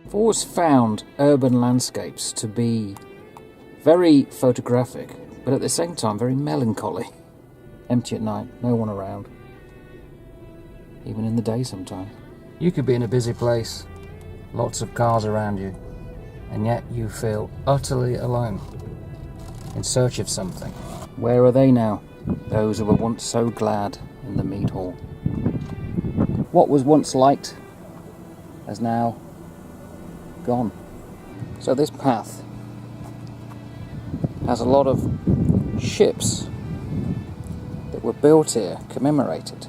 I've always found urban landscapes to be very photographic, but at the same time very melancholy. Empty at night, no one around. Even in the day sometimes. You could be in a busy place, lots of cars around you, and yet you feel utterly alone, in search of something. Where are they now, those who were once so glad in the mead hall? What was once liked has now gone. So this path has a lot of ships that were built here, commemorated,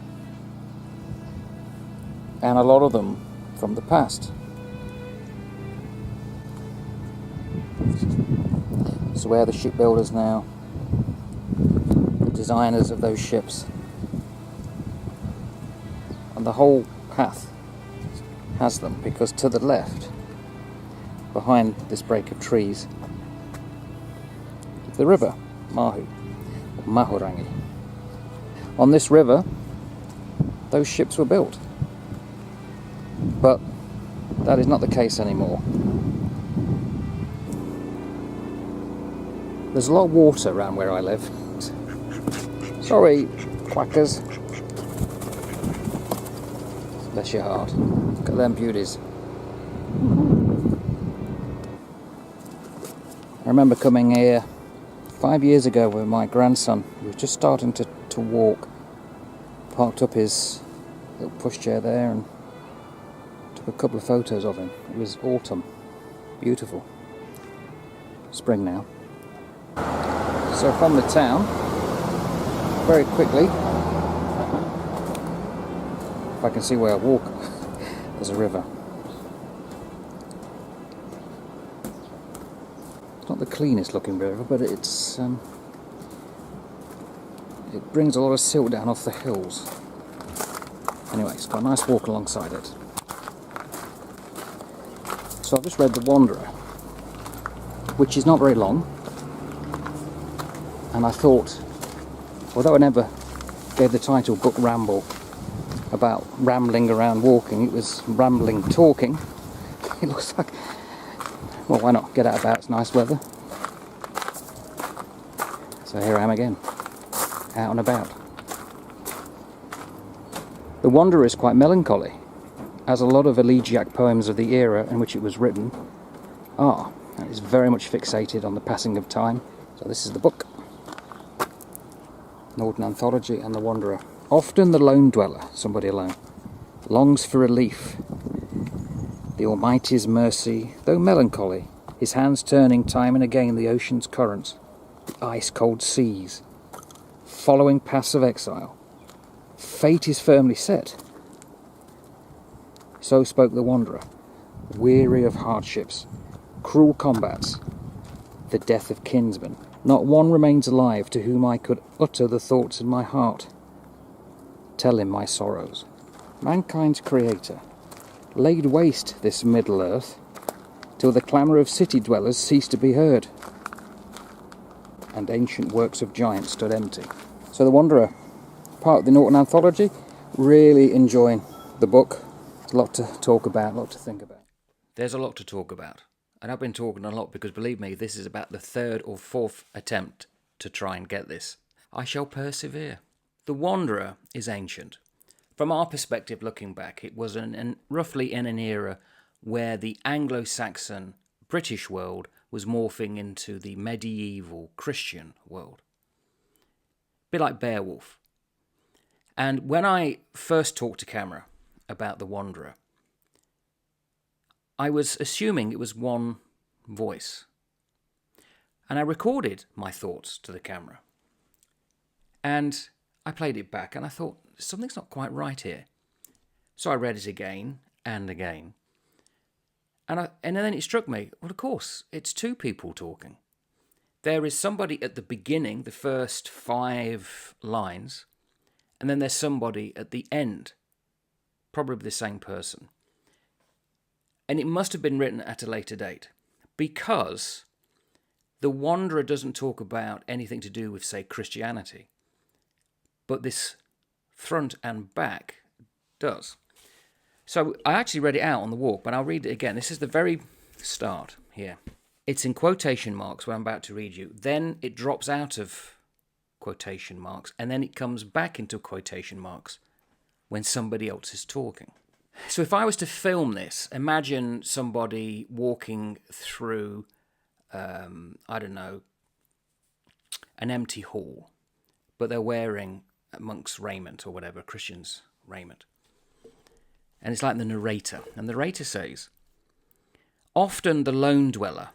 and a lot of them from the past. So where are the shipbuilders now, the designers of those ships, and the whole path has them, because to the left, behind this break of trees, the river, Mahu, or Mahurangi. On this river, those ships were built. But that is not the case anymore. There's a lot of water around where I live. Sorry, quackers. Bless your heart. Look at them beauties. I remember coming here 5 years ago with my grandson. He was just starting to walk. Parked up his little pushchair there and took a couple of photos of him. It was autumn. Beautiful. Spring now. So from the town, very quickly, if I can see where I walk, there's a river. It's not the cleanest looking river, but it brings a lot of silt down off the hills. Anyway, it's got a nice walk alongside it. So I've just read The Wanderer, which is not very long, and I thought, although I never gave the title book-ramble about rambling around walking, it was rambling talking. It looks like, well, why not get out about, it's nice weather. So here I am again, out and about. The Wanderer is quite melancholy, as a lot of elegiac poems of the era in which it was written are, and it's very much fixated on the passing of time. So this is the book, Northern Anthology and The Wanderer. Often the lone dweller, somebody alone, longs for relief. The Almighty's mercy, though melancholy, his hands turning time and again the ocean's currents, the ice-cold seas, following paths of exile. Fate is firmly set. So spoke the Wanderer, weary of hardships, cruel combats, the death of kinsmen. Not one remains alive to whom I could utter the thoughts in my heart. Tell him my sorrows. Mankind's creator laid waste this middle earth till the clamour of city dwellers ceased to be heard, and ancient works of giants stood empty. So The Wanderer, part of the Norton Anthology, really enjoying the book. There's a lot to talk about, a lot to think about. There's a lot to talk about. And I've been talking a lot because, believe me, this is about the third or fourth attempt to try and get this. I shall persevere. The Wanderer is ancient. From our perspective looking back, it was roughly in an era where the Anglo-Saxon British world was morphing into the medieval Christian world. A bit like Beowulf. And when I first talked to camera about The Wanderer, I was assuming it was one voice. And I recorded my thoughts to the camera. And I played it back and I thought, something's not quite right here. So I read it again and again. And then it struck me, well, of course, it's two people talking. There is somebody at the beginning, the first 5 lines, and then there's somebody at the end, probably the same person. And it must have been written at a later date, because The Wanderer doesn't talk about anything to do with, say, So I actually read it out on the walk, but I'll read it again. This is the very start here. It's in quotation marks what I'm about to read you. Then it drops out of quotation marks, and then it comes back into quotation marks when somebody else is talking. So if I was to film this, imagine somebody walking through, I don't know, an empty hall, but they're wearing monk's raiment or whatever, Christian's raiment. And it's like the narrator. And the narrator says, "Often the lone dweller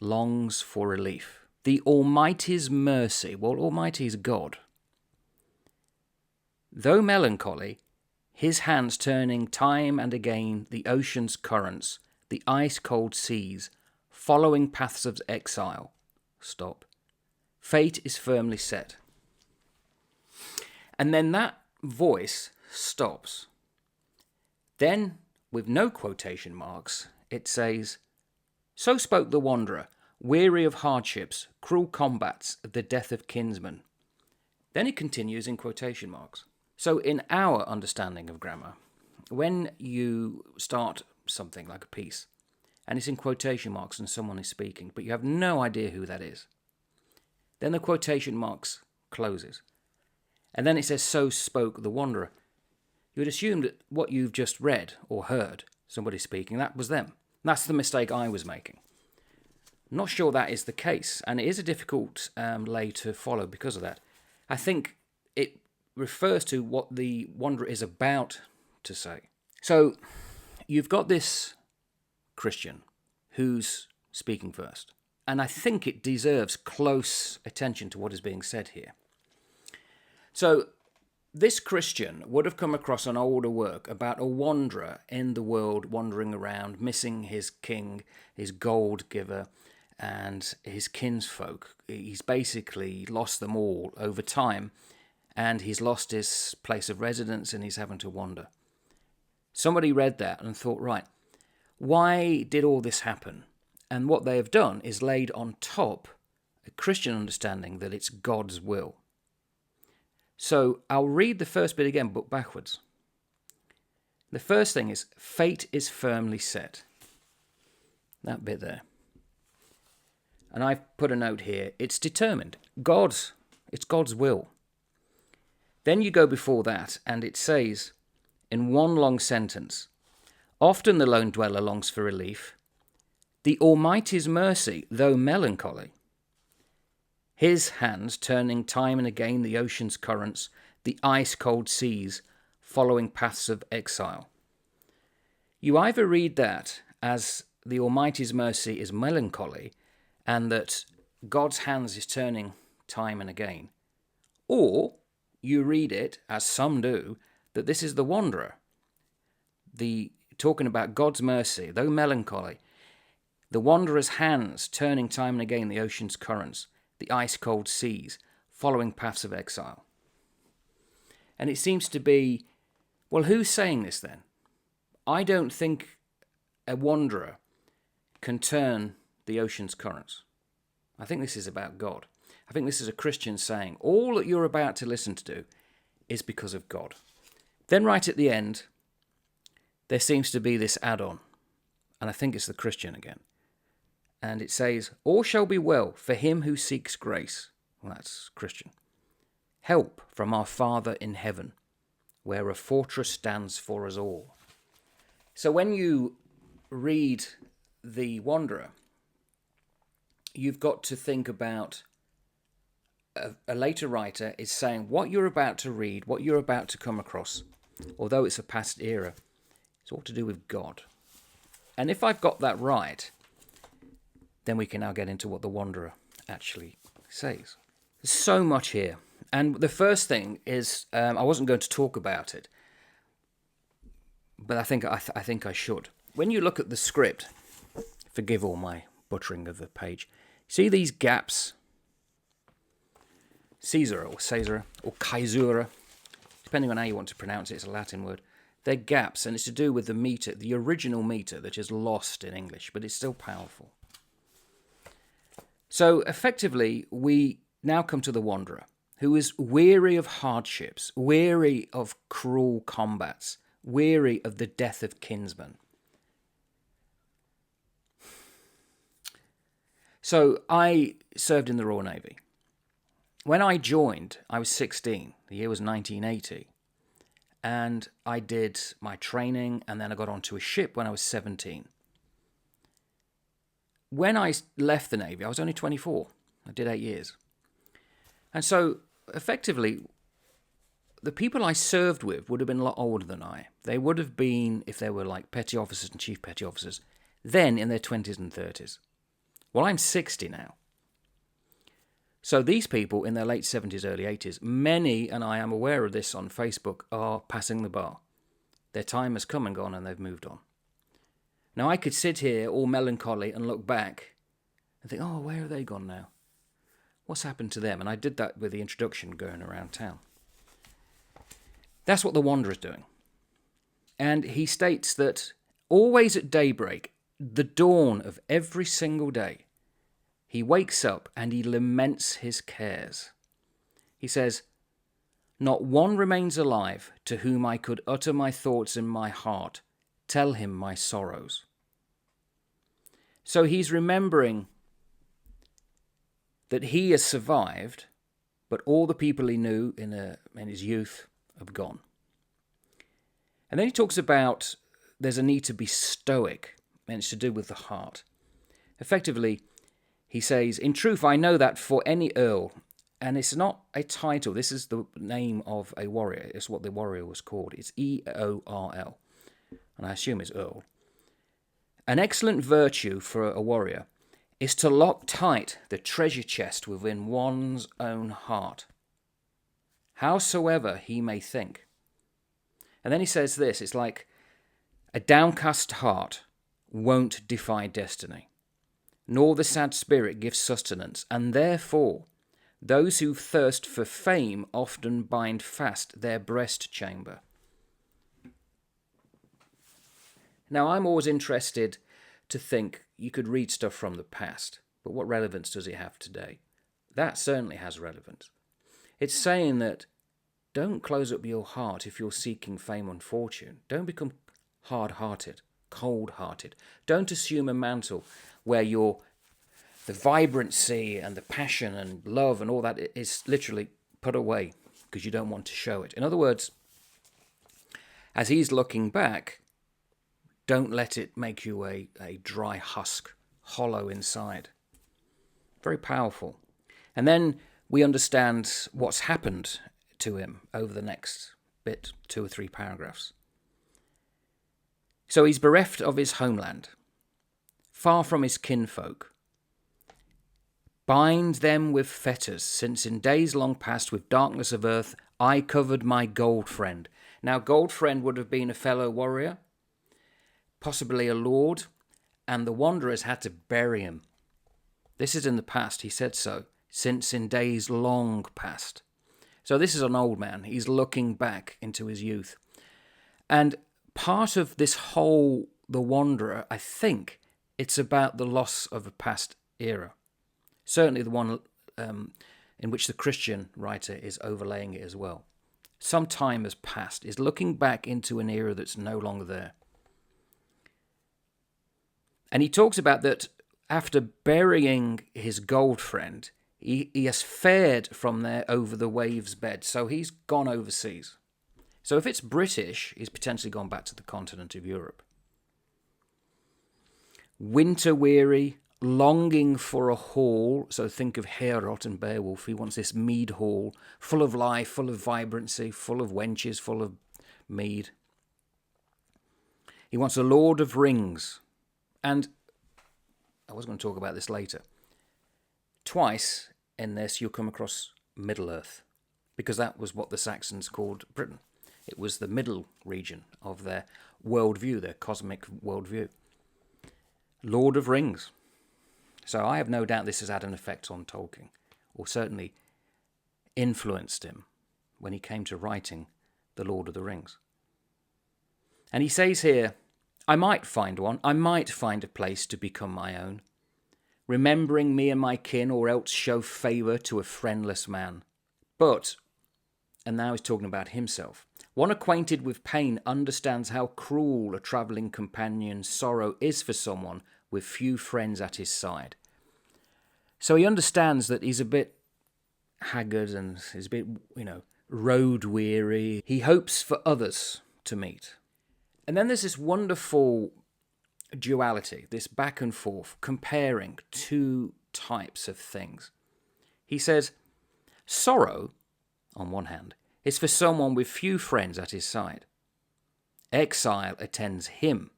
longs for relief. The Almighty's mercy," well, Almighty is God. "Though melancholy, his hands turning time and again the ocean's currents, the ice-cold seas, following paths of exile." Stop. "Fate is firmly set." And then that voice stops. Then, with no quotation marks, it says, "So spoke the wanderer, weary of hardships, cruel combats, the death of kinsmen." Then it continues in quotation marks. So in our understanding of grammar, when you start something like a piece, and it's in quotation marks and someone is speaking, but you have no idea who that is, then the quotation marks closes. And then it says, "So spoke the wanderer." You would assume that what you've just read or heard, somebody speaking, that was them. That's the mistake I was making. I'm not sure that is the case, and it is a difficult lay to follow because of that. I think it refers to what the wanderer is about to say. So you've got this Christian who's speaking first, and I think it deserves close attention to what is being said here. So this Christian would have come across an older work about a wanderer in the world, wandering around, missing his king, his gold giver, and his kinsfolk. He's basically lost them all over time, and he's lost his place of residence, and he's having to wander. Somebody read that and thought, right, why did all this happen? And what they have done is laid on top a Christian understanding that it's God's will. So I'll read the first bit again, but backwards. The first thing is, "Fate is firmly set." That bit there. And I've put a note here. It's determined. It's God's will. Then you go before that, and it says, in one long sentence, "Often the lone dweller longs for relief. The Almighty's mercy, though melancholy. His hands turning time and again the ocean's currents, the ice-cold seas, following paths of exile." You either read that as the Almighty's mercy is melancholy and that God's hands is turning time and again, or you read it, as some do, that this is the wanderer, talking about God's mercy, though melancholy, the wanderer's hands turning time and again the ocean's currents, the ice-cold seas, following paths of exile. And it seems to be, well, who's saying this then? I don't think a wanderer can turn the ocean's currents. I think this is about God. I think this is a Christian saying, all that you're about to listen to do is because of God. Then right at the end, there seems to be this add-on, and I think it's the Christian again. And it says, "All shall be well for him who seeks grace." Well, that's Christian. "Help from our Father in heaven, where a fortress stands for us all." So when you read The Wanderer, you've got to think about a later writer is saying what you're about to read, what you're about to come across, although it's a past era, it's all to do with God. And if I've got that right, then we can now get into what The Wanderer actually says. There's so much here. And the first thing is, I wasn't going to talk about it, but I think I should. When you look at the script, forgive all my butchering of the page, see these gaps? Caesar or Caesura, depending on how you want to pronounce it, it's a Latin word. They're gaps, and it's to do with the meter, the original meter that is lost in English, but it's still powerful. So effectively, we now come to the wanderer, who is weary of hardships, weary of cruel combats, weary of the death of kinsmen. So I served in the Royal Navy. When I joined, I was 16. The year was 1980. And I did my training, and then I got onto a ship when I was 17. When I left the Navy, I was only 24. I did 8 years. And so, effectively, the people I served with would have been a lot older than I. They would have been, if they were like petty officers and chief petty officers, then in their 20s and 30s. Well, I'm 60 now. So these people in their late 70s, early 80s, many, and I am aware of this on Facebook, are passing the bar. Their time has come and gone and they've moved on. Now, I could sit here all melancholy and look back and think, oh, where have they gone now? What's happened to them? And I did that with the introduction going around town. That's what the Wanderer's doing. And he states that always at daybreak, the dawn of every single day, he wakes up and he laments his cares. He says, "Not one remains alive to whom I could utter my thoughts in my heart, tell him my sorrows." So he's remembering that he has survived, but all the people he knew in his youth have gone. And then he talks about there's a need to be stoic, and it's to do with the heart. Effectively, he says, "In truth, I know that for any earl," and it's not a title, this is the name of a warrior, it's what the warrior was called, it's E-O-R-L, and I assume it's earl. "An excellent virtue for a warrior is to lock tight the treasure chest within one's own heart, howsoever he may think." And then he says this, it's like, "A downcast heart won't defy destiny, nor the sad spirit give sustenance, and therefore those who thirst for fame often bind fast their breast chamber." Now, I'm always interested to think you could read stuff from the past, but what relevance does it have today? That certainly has relevance. It's saying that don't close up your heart if you're seeking fame and fortune. Don't become hard-hearted, cold-hearted. Don't assume a mantle where the vibrancy and the passion and love and all that is literally put away because you don't want to show it. In other words, as he's looking back, don't let it make you a dry husk, hollow inside. Very powerful. And then we understand what's happened to him over the next bit, 2 or 3 paragraphs. So he's bereft of his homeland, far from his kinfolk. "Bind them with fetters, since in days long past with darkness of earth I covered my gold friend." Now, gold friend would have been a fellow warrior, possibly a lord, and the wanderers had to bury him. This is in the past, he said so, since in days long past. So this is an old man. He's looking back into his youth. And part of this whole The Wanderer, I think it's about the loss of a past era. Certainly the one in which the Christian writer is overlaying it as well. Some time has passed. Is looking back into an era that's no longer there. And he talks about that after burying his gold friend, he has fared from there over the waves' bed. So he's gone overseas. So if it's British, he's potentially gone back to the continent of Europe. Winter weary, longing for a hall. So think of Heorot and Beowulf. He wants this mead hall, full of life, full of vibrancy, full of wenches, full of mead. He wants a Lord of Rings. And I was going to talk about this later. Twice in this you'll come across Middle-earth, because that was what the Saxons called Britain. It was the middle region of their worldview, their cosmic worldview. Lord of Rings. So I have no doubt this has had an effect on Tolkien, or certainly influenced him when he came to writing The Lord of the Rings. And he says here, "I might find one, I might find a place to become my own, remembering me and my kin, or else show favour to a friendless man. But," and now he's talking about himself, One acquainted with pain understands how cruel a travelling companion's sorrow is for someone with few friends at his side. So he understands that he's a bit haggard and is a bit, road weary. He hopes for others to meet. And then there's this wonderful duality, this back and forth, comparing two types of things. He says, sorrow, on one hand, is for someone with few friends at his side. Exile attends him,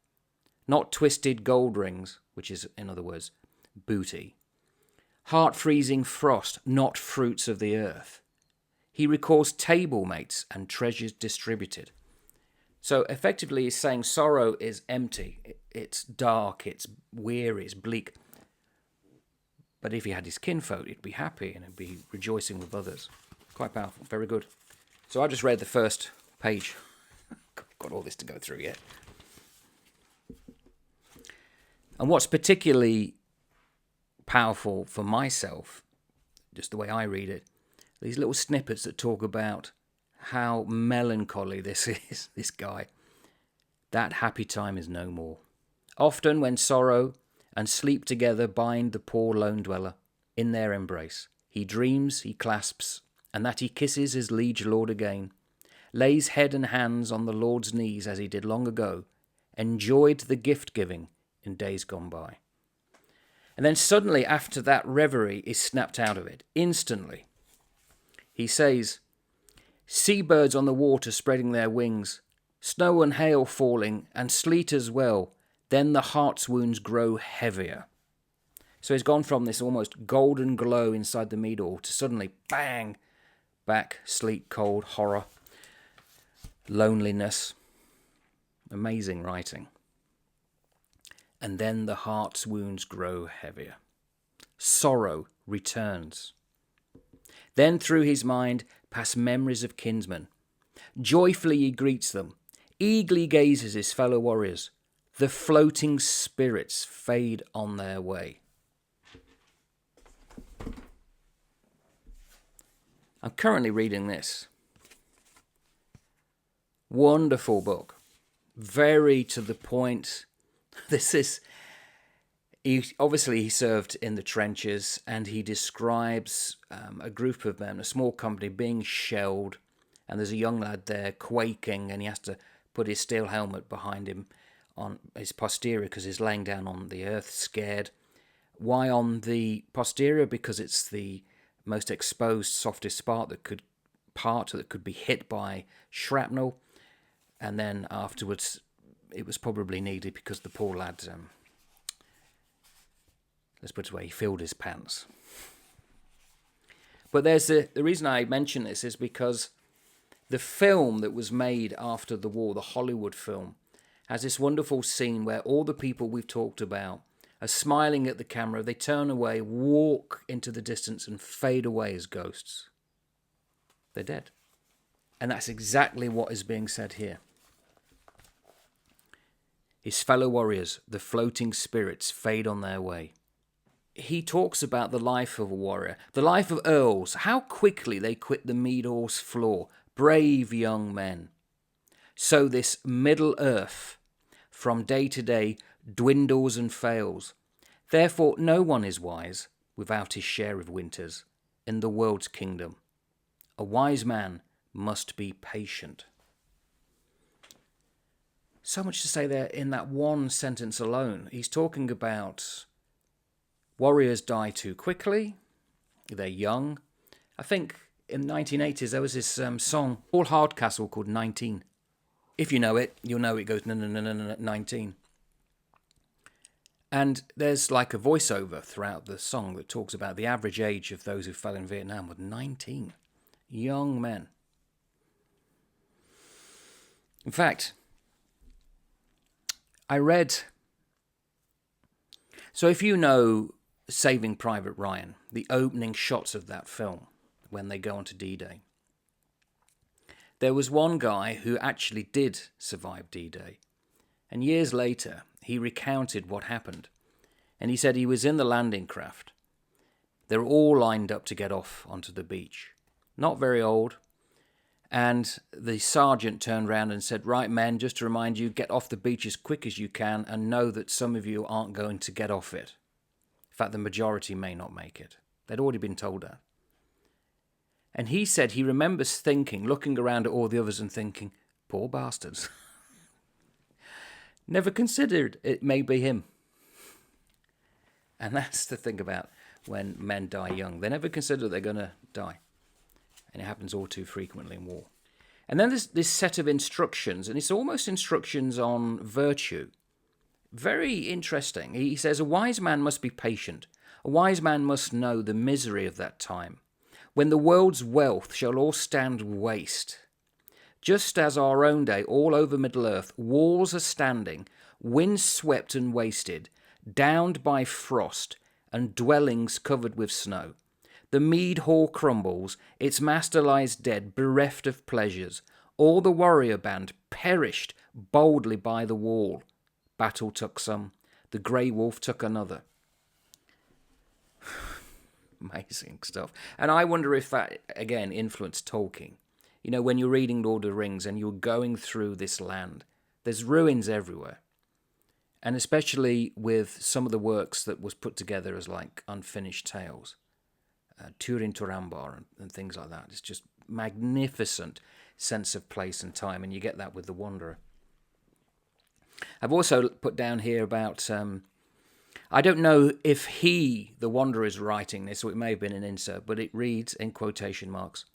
not twisted gold rings, which is, in other words, booty. Heart-freezing frost, not fruits of the earth. He recalls table mates and treasures distributed. So effectively he's saying sorrow is empty. It's dark, it's weary, it's bleak. But if he had his kinfolk, he'd be happy and he'd be rejoicing with others. Quite powerful, very good. So I just read the first page. Got all this to go through yet. And what's particularly powerful for myself, just the way I read it, these little snippets that talk about how melancholy this is, this guy. That happy time is no more. Often when sorrow and sleep together bind the poor lone dweller in their embrace, he dreams, he clasps, and that he kisses his liege lord again, lays head and hands on the Lord's knees as he did long ago, enjoyed the gift-giving in days gone by. And then suddenly, after that reverie is snapped out of it, instantly, he says, seabirds on the water spreading their wings, snow and hail falling, and sleet as well, then the heart's wounds grow heavier. So he's gone from this almost golden glow inside the mead-hall to suddenly, bang, back, sleet, cold, horror, loneliness. Amazing writing. And then the heart's wounds grow heavier. Sorrow returns. Then through his mind pass memories of kinsmen. Joyfully he greets them, eagerly gazes his fellow warriors. The floating spirits fade on their way. I'm currently reading this. Wonderful book. Very to the point. He served in the trenches, and he describes a group of men, a small company, being shelled, and there's a young lad there quaking, and he has to put his steel helmet behind him on his posterior because he's laying down on the earth, scared. Why on the posterior? Because it's the most exposed, softest part that could be hit by shrapnel, and then afterwards it was probably needed because the poor lad, let's put it away, he filled his pants. But there's the reason I mention this is because the film that was made after the war, the Hollywood film, has this wonderful scene where all the people we've talked about are smiling at the camera. They turn away, walk into the distance, and fade away as ghosts. They're dead. And that's exactly what is being said here. His fellow warriors, the floating spirits, fade on their way. He talks about the life of a warrior, the life of earls, how quickly they quit the mead-hall's floor, brave young men. So this middle earth, from day to day, dwindles and fails. Therefore no one is wise without his share of winters in the world's kingdom. A wise man must be patient. So much to say there in that one sentence alone. He's talking about warriors die too quickly, they're young. I think in the 1980s there was this song, Paul Hardcastle, called 19. If you know it, you'll know it goes 19. And there's like a voiceover throughout the song that talks about the average age of those who fell in Vietnam was 19. Young men. In fact, I read... So if you know Saving Private Ryan, the opening shots of that film, when they go on to D-Day, there was one guy who actually did survive D-Day. And years later, he recounted what happened. And he said he was in the landing craft. They were all lined up to get off onto the beach. Not very old. And the sergeant turned round and said, "Right, men, just to remind you, get off the beach as quick as you can and know that some of you aren't going to get off it. In fact, the majority may not make it." They'd already been told that. And he said he remembers thinking, looking around at all the others and thinking, poor bastards. Never considered it may be him. And that's the thing about when men die young. They never consider they're going to die. And it happens all too frequently in war. And then there's this set of instructions, and it's almost instructions on virtue. Very interesting. He says, "A wise man must be patient. A wise man must know the misery of that time, when the world's wealth shall all stand waste. Just as our own day, all over Middle-earth, walls are standing, wind-swept and wasted, downed by frost, and dwellings covered with snow. The mead hall crumbles, its master lies dead, bereft of pleasures. All the warrior band perished boldly by the wall. Battle took some, the grey wolf took another." Amazing stuff. And I wonder if that, again, influenced Tolkien. You know, when you're reading Lord of the Rings and you're going through this land, there's ruins everywhere. And especially with some of the works that was put together as like unfinished tales. Turin Turambar and things like that. It's just magnificent sense of place and time, and you get that with The Wanderer. I've also put down here about, I don't know if the Wanderer, is writing this, or it may have been an insert, but it reads, in quotation marks,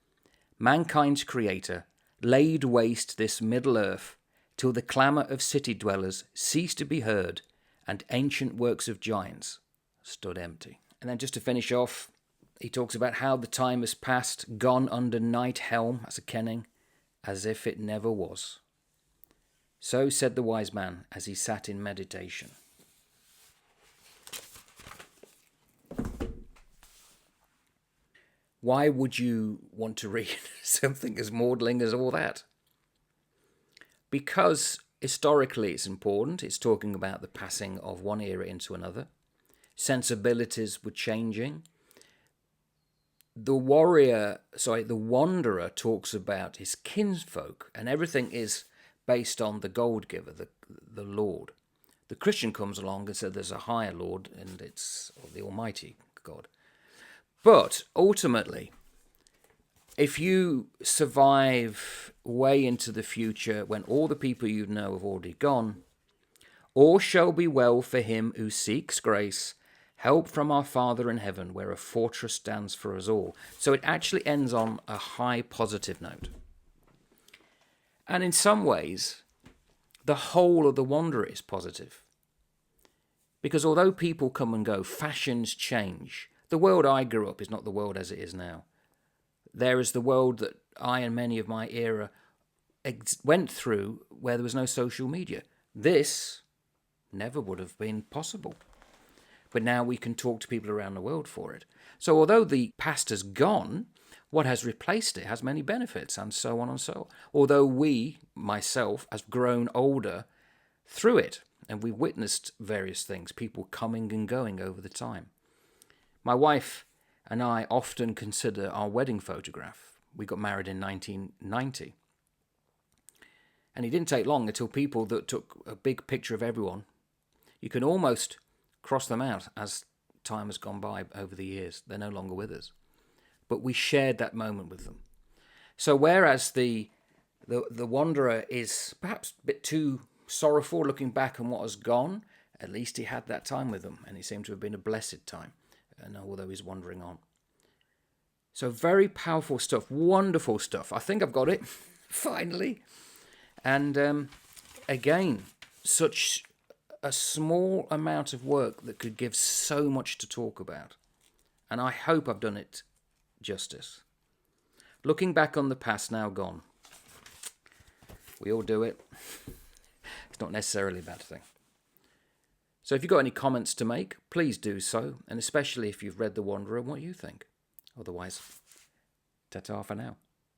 "Mankind's creator laid waste this middle earth till the clamour of city dwellers ceased to be heard, and ancient works of giants stood empty." And then just to finish off, he talks about how the time has passed, gone under night helm, as a kenning, as if it never was. So said the wise man as he sat in meditation. Why would you want to read something as maudlin as all that? Because historically it's important. It's talking about the passing of one era into another. Sensibilities were changing. The Wanderer talks about his kinsfolk, and everything is based on the gold giver, the Lord. The Christian comes along and says there's a higher Lord, and it's the Almighty God. But ultimately, if you survive way into the future when all the people you know have already gone, all shall be well for him who seeks grace, help from our Father in heaven, where a fortress stands for us all. So it actually ends on a high positive note. And in some ways, the whole of The Wanderer is positive. Because although people come and go, fashions change. The world I grew up is not the world as it is now. There is the world that I and many of my era went through where there was no social media. This never would have been possible. But now we can talk to people around the world for it. So although the past has gone, what has replaced it has many benefits, and so on and so on. Although myself, have grown older through it, and we've witnessed various things, people coming and going over the time. My wife and I often consider our wedding photograph. We got married in 1990. And it didn't take long until people that took a big picture of everyone, you can almost cross them out as time has gone by over the years. They're no longer with us. But we shared that moment with them. So whereas the Wanderer is perhaps a bit too sorrowful looking back on what has gone, at least he had that time with them, and it seemed to have been a blessed time, and although he's wandering on. So very powerful stuff, wonderful stuff. I think I've got it, finally. And again, such a small amount of work that could give so much to talk about. And I hope I've done it justice. Looking back on the past now gone. We all do it. It's not necessarily a bad thing. So if you've got any comments to make, please do so. And especially if you've read The Wanderer, what you think. Otherwise, ta-ta for now.